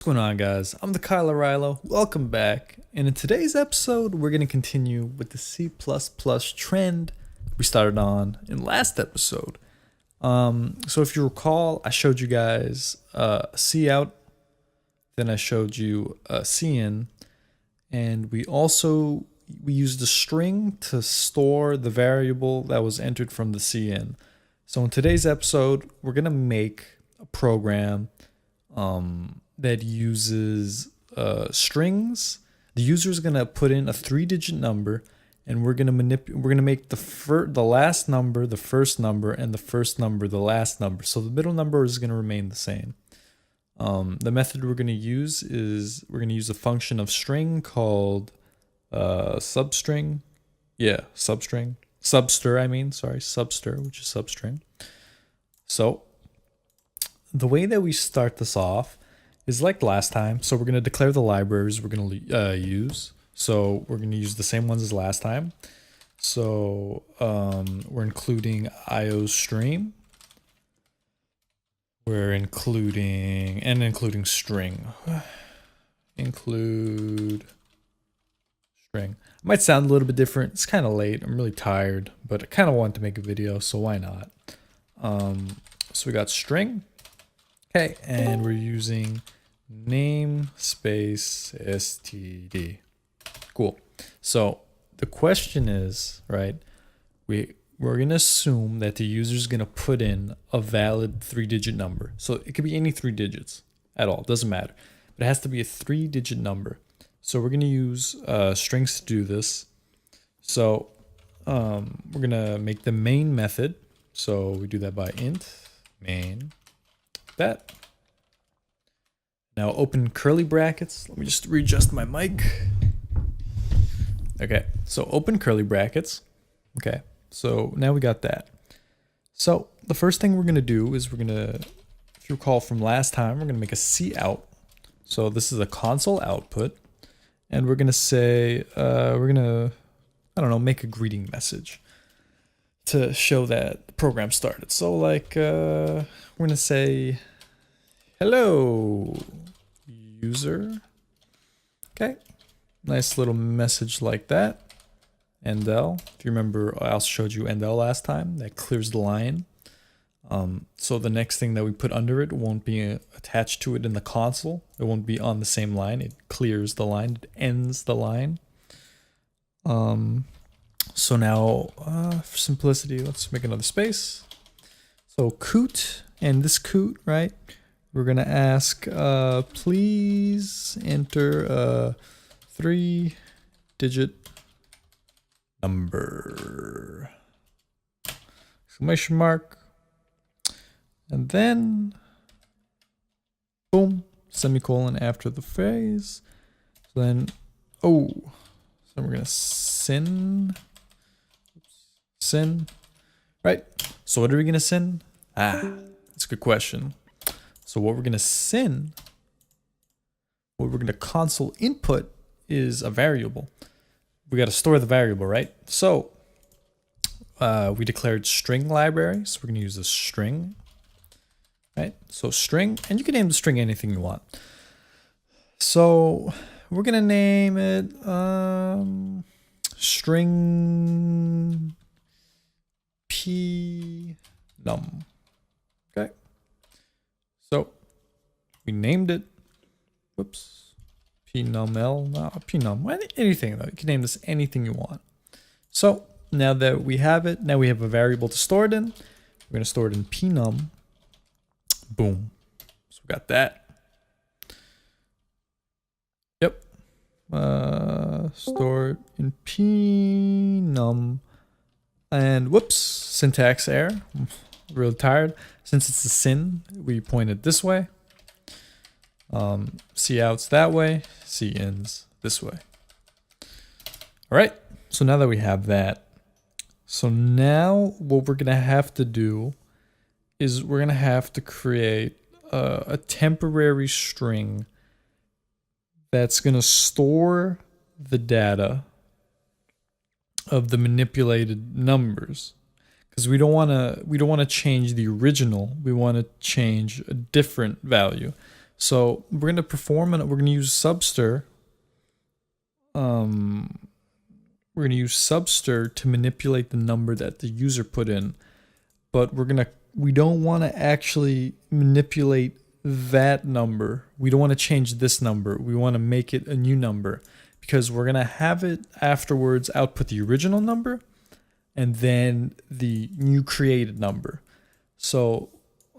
What's going on, guys? I'm the KyloRylo. Welcome back. And in today's episode, we're going to continue with the C++ trend we started on in last episode. So if you recall, I showed you guys a C out, then I showed you a C in, and we used a string to store the variable that was entered from the C in. So in today's episode, we're going to make a program that uses strings. The user is going to put in a 3-digit number, and we're going to make the last number the first number, and the first number the last number. So the middle number is going to remain the same. The method we're going to use is we're going to use a function of string called substr, which is substring. So the way that we start this off is like last time. So we're going to declare the libraries we're going to use. So we're going to use the same ones as last time. So we're including IOStream. We're including string. Include string. It might sound a little bit different. It's kind of late. I'm really tired, but I kind of want to make a video, so why not? So we got string. Okay, and we're using namespace std. Cool. So the question is, right, we're going to assume that the user is going to put in a valid 3-digit number. So it could be any 3 digits at all. It doesn't matter. But it has to be a 3-digit number. So we're going to use strings to do this. So we're going to make the main method. So we do that by int main that. Now open curly brackets. Let me just readjust my mic. Okay, so open curly brackets. Okay, so now we got that. So the first thing we're going to do is if you recall from last time, we're going to make a C out. So this is a console output. And we're going to say, make a greeting message to show that the program started. So like, we're going to say, hello, user. Okay, nice little message like that. Endl. If you remember, I also showed you Endl last time. That clears the line. So the next thing that we put under it won't be attached to it in the console. It won't be on the same line. It clears the line. It ends the line. So now, for simplicity, let's make another space. So coot, and this coot, right? We're going to ask, please enter a 3-digit number. Exclamation mark. And then, boom, semicolon after the phrase. So then, so we're going to send, right? So what are we going to send? That's a good question. So what we're going to send, what we're going to console input is a variable. We got to store the variable, right? So we declared string library. So we're going to use a string, right? So string, and you can name the string anything you want. So we're going to name it string p num. Okay. So we named it, whoops, pnuml, no, pnum, anything though. You can name this anything you want. So now that we have it, now we have a variable to store it in. We're going to store it in pnum. Boom. So we got that. Yep. Stored in pnum. And whoops, syntax error. I'm really tired. Since it's a sin, we point it this way. C outs that way. C ins this way. All right. So now that we have that, so now what we're going to have to do is we're going to have to create a temporary string that's going to store the data of the manipulated numbers, because we don't want to change the original. We want to change a different value. So we're going to perform and we're going to use substr. We're going to use substr to manipulate the number that the user put in, but we don't want to actually manipulate that number. We don't want to change this number. We want to make it a new number because we're going to have it afterwards output the original number and then the new created number. So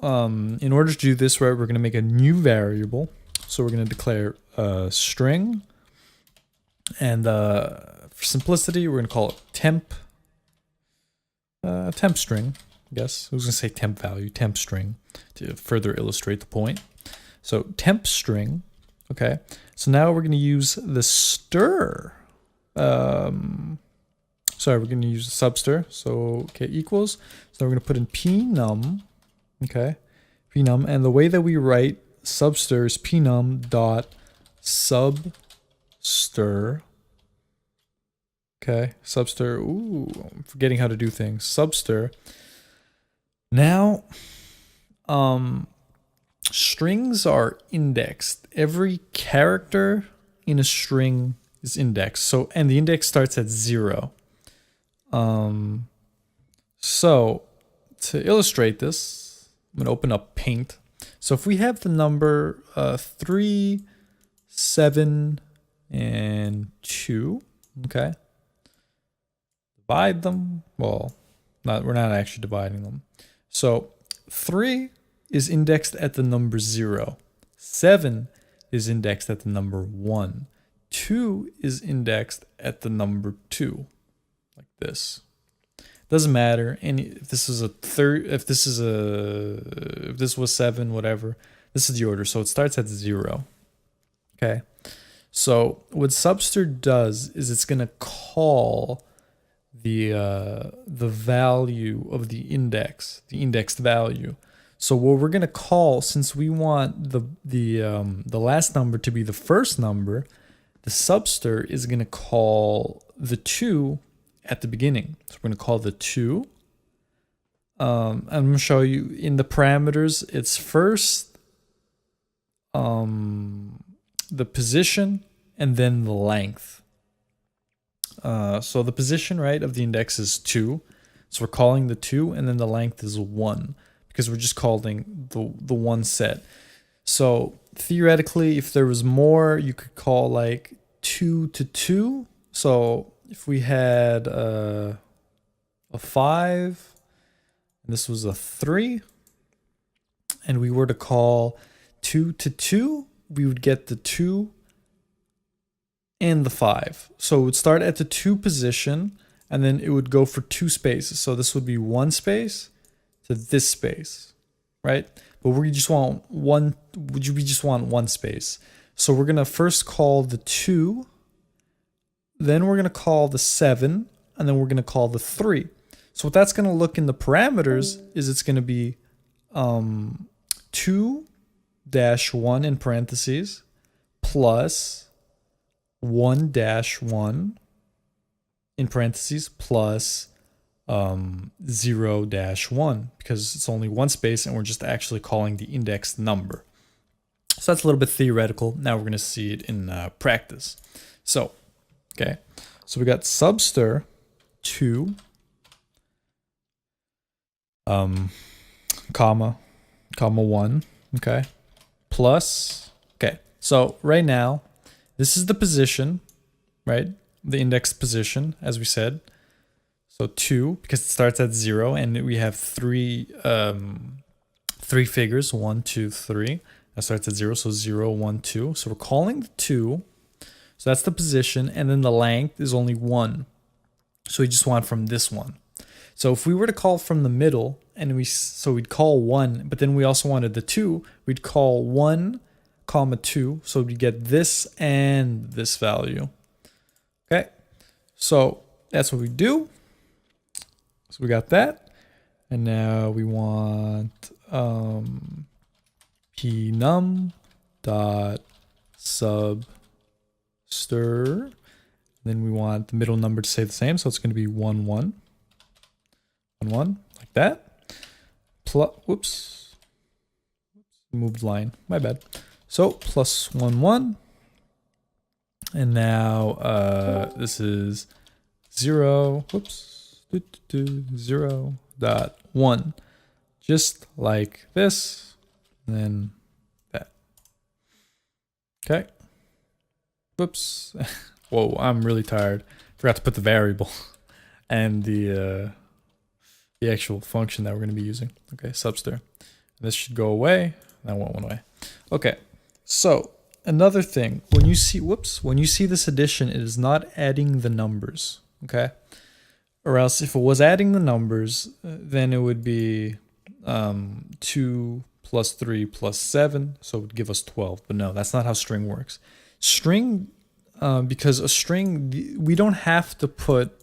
in order to do this, right, we're going to make a new variable. So we're going to declare a string, and for simplicity, we're going to call it temp string. I guess I was going to say temp value, temp string, to further illustrate the point. So temp string. Okay. So now we're going to use the stir. We're going to use the substr. So okay, equals. So we're going to put in pnum. Okay, pnum, and the way that we write substr is pnum dot substr. Okay, substr. Ooh, I'm forgetting how to do things. Substr. Now, strings are indexed. Every character in a string is indexed. So, and the index starts at 0. So to illustrate this, I'm going to open up Paint. So if we have the number 3, 7, and 2, okay, divide them. Well, we're not actually dividing them. So 3 is indexed at the number 0. 7 is indexed at the number 1. 2 is indexed at the number 2, like this. Doesn't matter. And if this is if this was 7, whatever, this is the order. So it starts at 0. Okay. So what substr does is it's going to call the value of the indexed value. So what we're going to call, since we want the last number to be the first number, the substr is going to call the 2 at the beginning. So we're going to call the 2. I'm going to show you in the parameters. It's first the position and then the length. So the position, right, of the index is 2. So we're calling the 2, and then the length is 1 because we're just calling the one set. So theoretically, if there was more, you could call like 2 to 2. So if we had a 5 and this was a 3, and we were to call 2 to 2, we would get the 2 and the 5. So it would start at the 2 position, and then it would go for 2 spaces. So this would be 1 space to this space, right? But we just want one. We just want 1 space. So we're gonna first call the 2. Then we're going to call the 7, and then we're going to call the 3. So what that's going to look in the parameters is it's going to be 2-1 in parentheses plus 1-1 in parentheses plus 0-1 because it's only 1 space and we're just actually calling the indexed number. So that's a little bit theoretical. Now we're going to see it in practice. So okay, so we got substr 2, comma 1, okay, plus, okay, so right now, this is the position, right, the index position, as we said, so 2, because it starts at 0, and we have three figures, 1, 2, 3, that starts at 0, so 0, 1, 2, so we're calling the 2, so that's the position, and then the length is only 1. So we just want from this one. So if we were to call from the middle, and we'd call 1, but then we also wanted the 2, we'd call 1, comma 2, so we get this and this value. Okay, so that's what we do. So we got that, and now we want pnum dot substr. Then we want the middle number to stay the same, so it's going to be 1 1 1 1 like that. Whoops, moved line. My bad. So plus 1, 1. And now this is 0, whoops, 0.1. Just like this, and then that. Okay. Whoops. Whoa, I'm really tired. Forgot to put the variable and the actual function that we're going to be using. Okay, substr. This should go away. That went away. Okay, so another thing, when you see, when you see this addition, it is not adding the numbers, okay? Or else if it was adding the numbers, then it would be 2 plus 3 plus 7, so it would give us 12. But no, that's not how string works. String, because a string, we do not have to put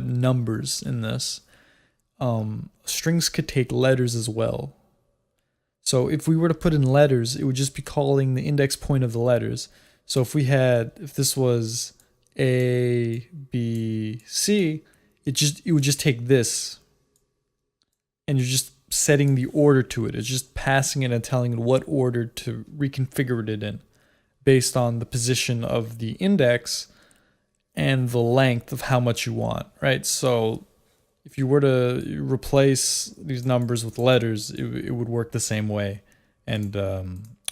numbers in this. Strings could take letters as well. So if we were to put in letters, it would just be calling the index point of the letters. So if this was A, B, C, it would just take this, and you're just setting the order to it. It's just passing it and telling it what order to reconfigure it in based on the position of the index and the length of how much you want, right? So if you were to replace these numbers with letters, it would work the same way and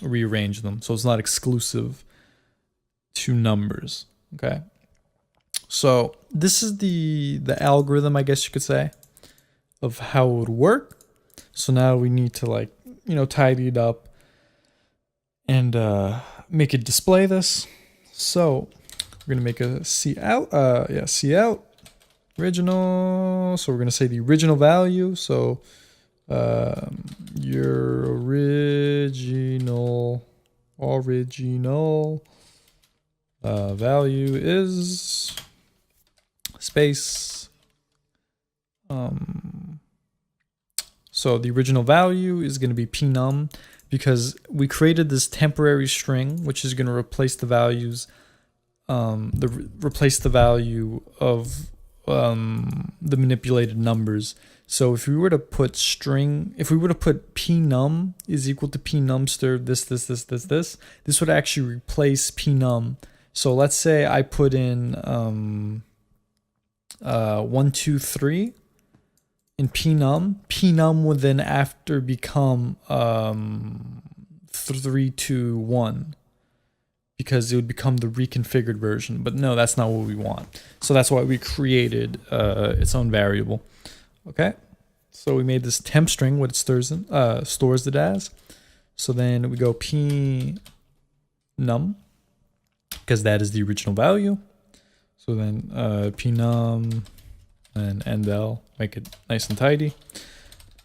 rearrange them. So it's not exclusive to numbers, okay? So this is the algorithm, I guess you could say, of how it would work. So now we need to tidy it up and make it display this. So we're gonna make a cout original. So we're gonna say the original value. So your original value is space. So the original value is going to be pnum, because we created this temporary string which is going to replace the values, replace the value of the manipulated numbers. So if we were to put pnum is equal to pnumster this would actually replace pnum. So let's say I put in 1, 2, 3 in pnum would then after become 3, 2, 1, because it would become the reconfigured version. But no, that's not what we want. So that's why we created its own variable. Okay, so we made this temp string, what it stores it as. So then we go pnum, because that is the original value. So then pnum and endl, make it nice and tidy.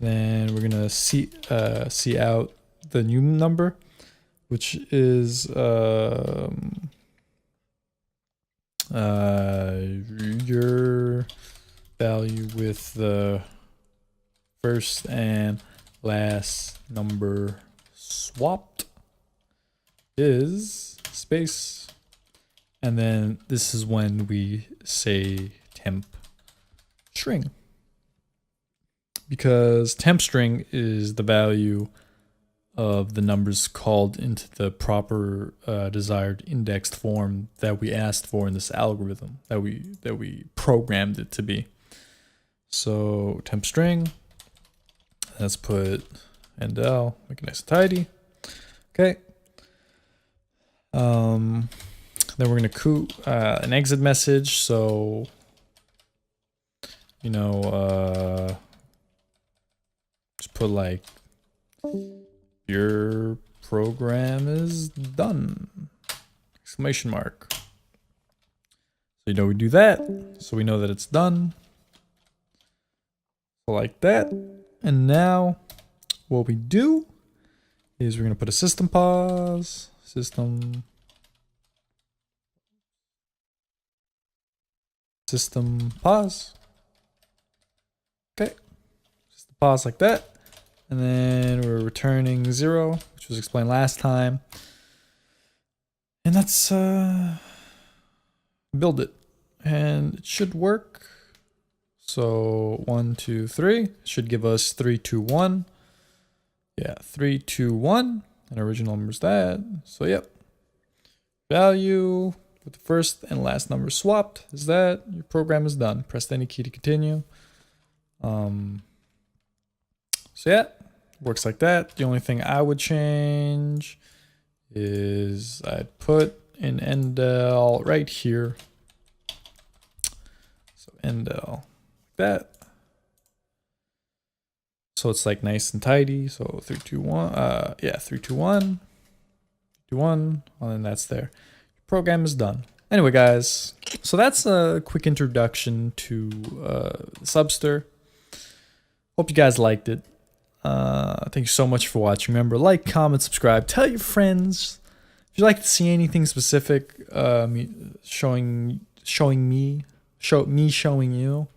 Then we're gonna see out the new number, which is your value with the first and last number swapped is space. And then this is when we say temp string, because temp string is the value of the numbers called into the proper desired indexed form that we asked for in this algorithm that we programmed it to be. So temp string, let's put endl, make it nice and tidy. Okay. Then we're gonna an exit message. So just put like, your program is done, exclamation mark. So we do that, so we know that it's done. So like that. And now what we do is we're gonna put a system pause, system pause. Okay, system pause like that. And then we're returning 0, which was explained last time. And that's build it. And it should work. So 1, 2, 3 should give us 3, 2, 1. Yeah, 3, 2, 1. And original number is that. So yep. Value with the first and last number swapped is that. Your program is done. Press any key to continue. So yeah, works like that. The only thing I would change is I'd put an endl right here. So endl like that. So it's like nice and tidy. So 3, 2, 1. Yeah, 3, 2, 1. 2, 1. And then that's there. Your program is done. Anyway, guys, so that's a quick introduction to substr. Hope you guys liked it. Thank you so much for watching. Remember, like, comment, subscribe, tell your friends. If you'd like to see anything specific, showing you,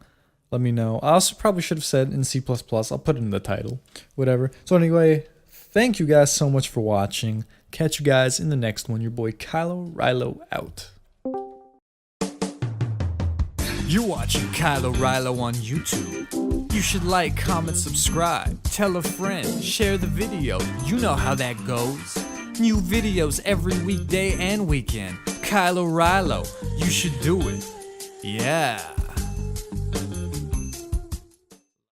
let me know. I also probably should have said in C++. I'll put it in the title, whatever. So anyway, thank you guys so much for watching. Catch you guys in the next one. Your boy KyloRylo out. You're watching KyloRylo on YouTube. You should like, comment, subscribe, tell a friend, share the video. You know how that goes. New videos every weekday and weekend. KyloRylo, you should do it. Yeah.